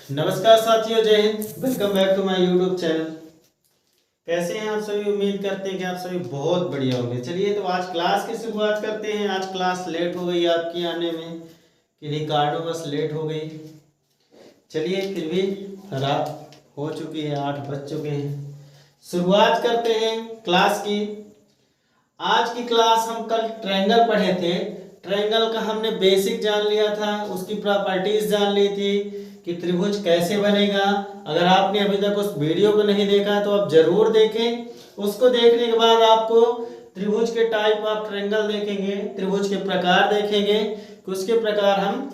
नमस्कार साथियों, जय हिंद। Welcome back to my YouTube channel. कैसे हैं आप सभी? उम्मीद करते हैं कि आप सभी बहुत बढ़िया होंगे। चलिए तो आज क्लास की शुरुआत करते हैं। आज क्लास लेट हो गई आपकी आने में, किन्हीं कारणों बस लेट हो गई। चलिए फिर भी रात हो चुकी है, 8 बज चुके हैं। शुरुआत करते हैं क्लास की। आज की क्लास हम कल ट्रायंगल पढ़े थे। ट्रायंगल का हमने बेसिक जान लिया था, उसकी प्रॉपर्टीज जान ली थी कि त्रिभुज कैसे बनेगा। अगर आपने अभी तक उस वीडियो को नहीं देखा तो आप जरूर देखें। उसको देखने के बाद आपको त्रिभुज के टाइप ऑफ ट्रायंगल देखेंगे, त्रिभुज के प्रकार देखेंगे कि उसके प्रकार हम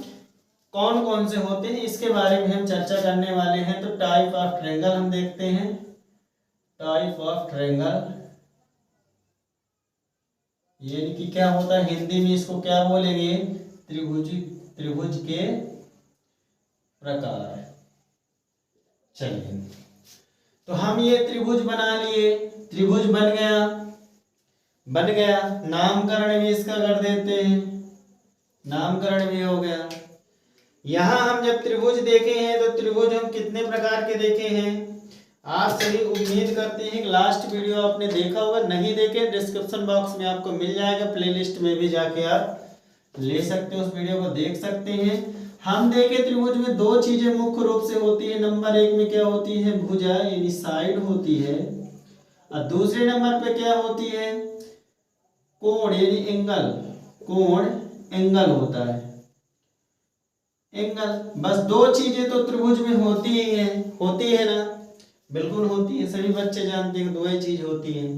कौन कौन से होते हैं, इसके बारे में हम चर्चा करने वाले हैं। तो टाइप ऑफ ट्रायंगल हम देखते हैं। टाइप ऑफ ट्रायंगल यानी कि क्या होता है, हिंदी में इसको क्या बोलेंगे? त्रिभुज के प्रकार। चलिए तो हम ये त्रिभुज बना लिए, त्रिभुज बन गया। नामकरण भी इसका कर देते हैं, नामकरण भी हो गया। यहां हम जब त्रिभुज देखे हैं तो त्रिभुज हम कितने प्रकार के देखे हैं? आप सभी उम्मीद करते हैं कि लास्ट वीडियो आपने देखा होगा। नहीं देखे डिस्क्रिप्शन बॉक्स में आपको मिल जाएगा, प्लेलिस्ट में भी जाके आप ले सकते हो, उस वीडियो को देख सकते हैं। हम देखे त्रिभुज में दो चीजें मुख्य रूप से होती है। नंबर एक में क्या होती है? भुजा यानी साइड होती है, और दूसरे नंबर पे क्या होती है? कोण यानी एंगल। कोण एंगल होता है, एंगल। बस दो चीजें तो त्रिभुज में होती है ना? बिल्कुल होती है, सभी बच्चे जानते हैं कि दो ही चीज होती है।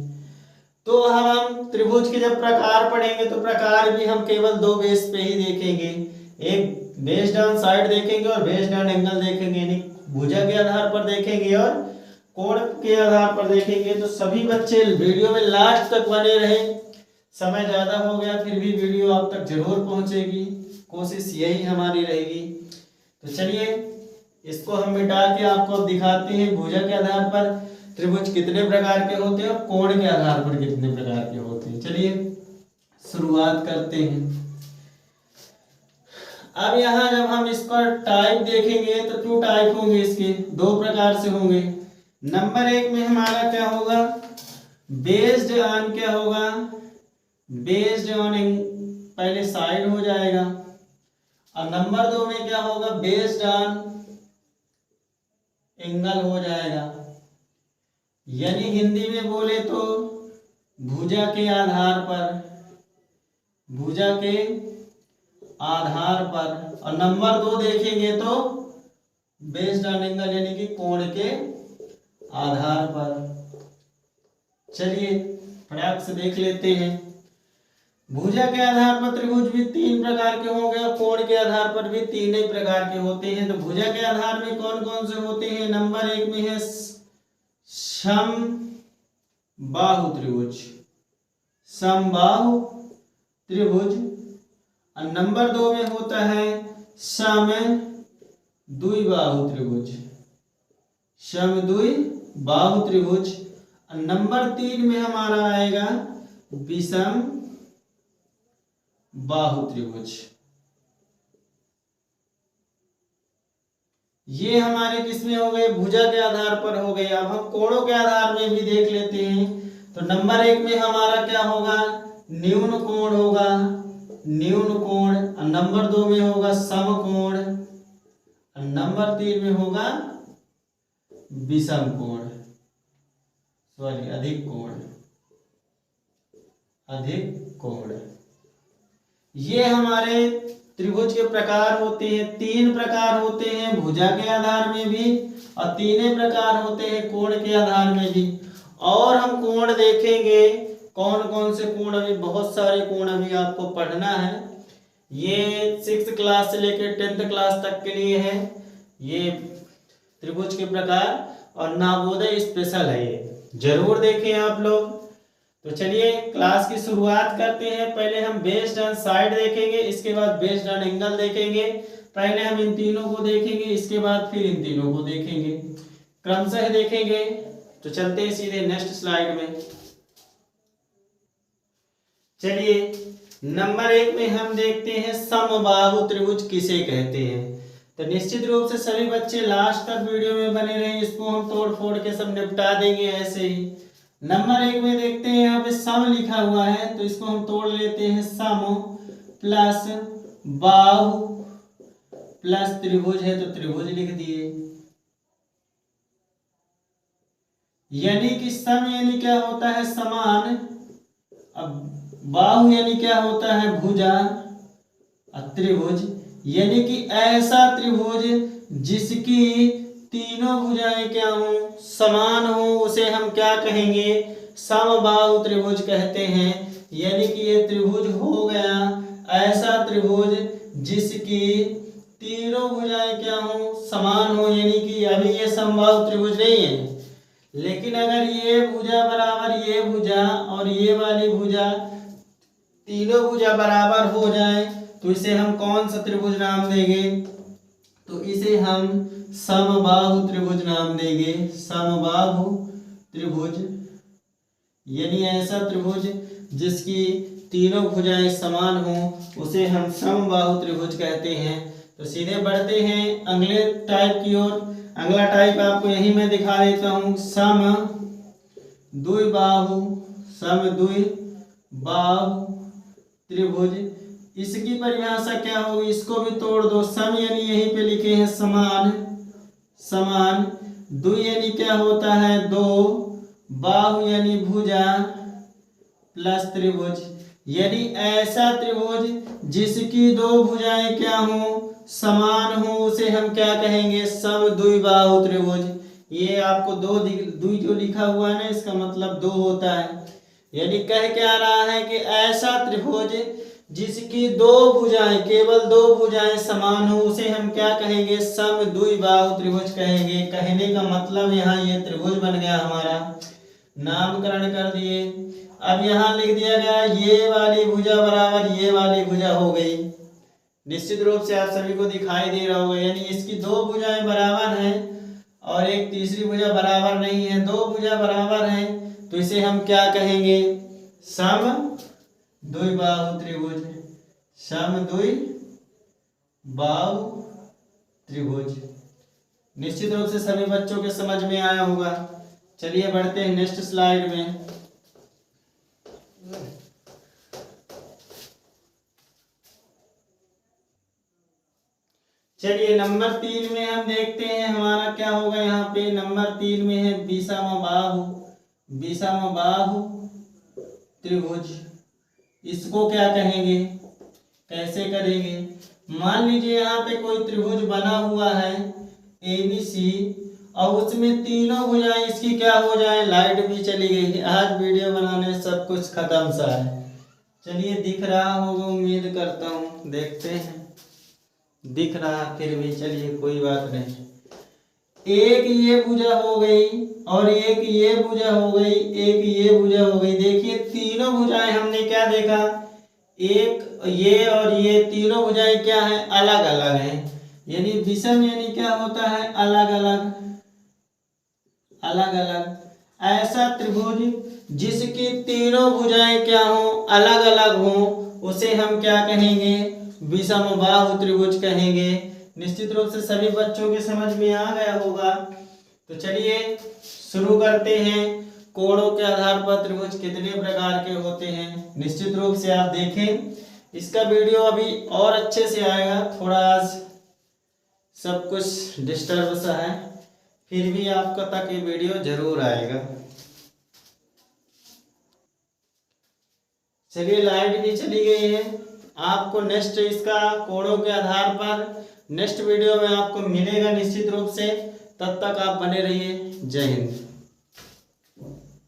तो हम त्रिभुज के जब प्रकार पढ़ेंगे तो प्रकार भी हम केवल दो बेस पे ही देखेंगे। एक बेस्ड ऑन साइड देखेंगे और बेस्ड ऑन एंगल देखेंगे, यानी भुजा के आधार पर देखेंगे और कोण के आधार पर देखेंगे। तो सभी बच्चे वीडियो में लास्ट तक बने रहे। समय ज्यादा हो गया फिर भी वीडियो आप तक जरूर पहुंचेगी, कोशिश यही हमारी रहेगी। तो चलिए इसको हम मिटा के आपको दिखाते हैं भुजा के आधार पर त्रिभुज कितने प्रकार के होते हैं और कोण के आधार पर कितने प्रकार के होते हैं। चलिए शुरुआत करते हैं। अब यहाँ जब हम इसका टाइप देखेंगे तो 2 टाइप होंगे, इसके 2 प्रकार से होंगे। नंबर 1 में हमारा क्या होगा? बेस्ड ऑन क्या होगा? बेस्ड ऑन पहले साइड हो जाएगा, और नंबर 2 में क्या होगा? बेस्ड ऑन एंगल हो जाएगा। यानी हिंदी में बोले तो भुजा के आधार पर, भुजा के आधार पर, और नंबर 2 देखेंगे तो बेस्ड ऑन एंगल यानी कि कोण के आधार पर। चलिए फटाक से देख लेते हैं। भुजा के आधार पर त्रिभुज भी 3 प्रकार के होंगे और कोण के आधार पर भी 3 ही प्रकार के होते हैं। तो भुजा के आधार में कौन कौन से होते हैं? नंबर 1 में है समबाहु त्रिभुज, समबाहु त्रिभुज। और नंबर 2 में होता है समद्विबाहु त्रिभुज, समद्विबाहु त्रिभुज। और नंबर 3 में हमारा आएगा विषम बाहु त्रिभुज। ये हमारे किसमें हो गए? भुजा के आधार पर हो गए। अब हम कोणों के आधार में भी देख लेते हैं। तो नंबर 1 में हमारा क्या होगा? न्यून कोण होगा, न्यून कोण। और नंबर 2 में होगा समकोण, और नंबर 3 में होगा विषम कोण, सॉरी अधिक कोण, अधिक कोण। ये हमारे त्रिभुज के प्रकार होते हैं। 3 प्रकार होते हैं भुजा के आधार में भी, और 3 प्रकार होते हैं कोण के आधार में भी। और हम कोण देखेंगे, कौन कौन से कोण? अभी बहुत सारे कोण अभी आपको पढ़ना है। ये 6th क्लास से लेकर 10th क्लास तक के लिए है ये त्रिभुज के प्रकार, और नवोदय स्पेशल है, ये जरूर देखें आप लोग। तो चलिए क्लास की शुरुआत करते हैं। पहले हम बेस्ड ऑन साइड देखेंगे, इसके बाद बेस्ड ऑन एंगल देखेंगे। पहले हम इन तीनों को देखेंगे, इसके बाद फिर इन तीनों को देखेंगे, क्रमशः देखेंगे। तो चलते हैं सीधे नेक्स्ट स्लाइड में। चलिए नंबर 1 में हम देखते हैं समबाहु त्रिभुज किसे कहते हैं। तो निश्चित रूप से सभी बच्चे लास्ट तक वीडियो में बने रहें, इसको हम तोड़ फोड़ के सब निपटा देंगे ऐसे ही। नंबर 1 में देखते हैं यहाँ पे सम लिखा हुआ है, तो इसको हम तोड़ लेते हैं। सम प्लस बाहु प्लस त्रिभुज है तो त्रिभुज लिख दिए। यानी कि सम यानी क्या होता है समान, अब बाहु यानी क्या होता है भुजा, और त्रिभुज यानी कि ऐसा त्रिभुज जिसकी तीनों भुजाएं क्या हो समान हो, उसे हम क्या कहेंगे समबाहु त्रिभुज कहते हैं। यानी कि ये त्रिभुज हो गया ऐसा त्रिभुज जिसकी तीनों भुजाएं क्या हो समान हो। यानी कि अभी ये समबाहु त्रिभुज नहीं है, लेकिन अगर ये भुजा बराबर ये भुजा और ये वाली भुजा तीनों भुजा बराबर हो जाए तो इसे हम कौन सा त्रिभुज नाम देंगे, तो इसे हम समबाहु त्रिभुज नाम देंगे। समबाहु त्रिभुज यानी ऐसा त्रिभुज जिसकी तीनों भुजाएं समान हो उसे हम समबाहु त्रिभुज कहते हैं। तो सीधे बढ़ते हैं अगले टाइप की ओर। अगला टाइप आपको यही मैं दिखा देता हूं। सम द्विबाहु त्रिभुज। इसकी परिभाषा क्या होगी, इसको भी तोड़ दो। सम यानी यहीं पे लिखे हैं समान, द्वि यानी क्या होता है दो, बाहु यानी भुजा प्लस त्रिभुज यानी ऐसा त्रिभुज जिसकी दो भुजाएं क्या हो समान हो उसे हम क्या कहेंगे समद्विबाहु त्रिभुज। ये आपको द्वि जो लिखा हुआ है ना इसका मतलब दो होता है। यानी कह क्या रहा है कि ऐसा त्रिभुज जिसकी दो भुजाएं केवल दो भुजाएं समान हो उसे हम क्या कहेंगे समद्विबाहु त्रिभुज कहेंगे। कहने का मतलब यहाँ ये त्रिभुज बन गया हमारा, नामकरण कर दिए। अब यहाँ लिख दिया गया ये वाली भुजा बराबर ये वाली भुजा हो गई। निश्चित रूप से आप सभी को दिखाई दे रहा होगा। यानी इसकी दो भुजाएं बराबर हैं और एक तीसरी भुजा बराबर नहीं है, दो भुजा बराबर हैं तो इसे हम क्या कहेंगे समद्विबाहु त्रिभुज। समद्विबाहु त्रिभुज निश्चित रूप से सभी बच्चों के समझ में आया होगा। चलिए बढ़ते हैं नेक्स्ट स्लाइड में। चलिए नंबर 3 में हम देखते हैं हमारा क्या होगा। यहाँ पे नंबर 3 में है विषमबाहु त्रिभुज। इसको क्या कहेंगे, कैसे करेंगे। मान लीजिए यहाँ पे कोई त्रिभुज बना हुआ है ABC और उसमें तीनों भुजाएं इसकी क्या हो जाए, लाइट भी चली गई। आज वीडियो बनाने सब कुछ खत्म सा है। चलिए दिख रहा होगा, उम्मीद करता हूँ, देखते हैं। दिख रहा फिर भी चलिए कोई बात नहीं। एक ये भुजा हो गई और एक ये भुजा हो गई, एक ये भुजा हो गई। देखिए तीनों भुजाएं हमने क्या देखा, एक ये और ये तीनों भुजाएं क्या है अलग अलग हैं। यानी विषम यानी क्या होता है अलग अलग, अलग अलग। ऐसा त्रिभुज जिसकी तीनों भुजाएं क्या हो अलग अलग हो उसे हम क्या कहेंगे विषमबाहु त्रिभुज कहेंगे। निश्चित रूप से सभी बच्चों के समझ में आ गया होगा। तो चलिए शुरू करते हैं। कोणों के आधार पर त्रिभुज कितने प्रकार के होते हैं निश्चित रूप से आप देखें। इसका वीडियो अभी और अच्छे से आएगा, थोड़ा आज सब कुछ डिस्टर्ब सा है, फिर भी आपका तक ये वीडियो जरूर आएगा। चलिए लाइट भी चली गई है। आपको नेक्स्ट इसका कोणों के आधार पर नेक्स्ट वीडियो में आपको मिलेगा निश्चित रूप से। तब तक आप बने रहिए। जय हिंद।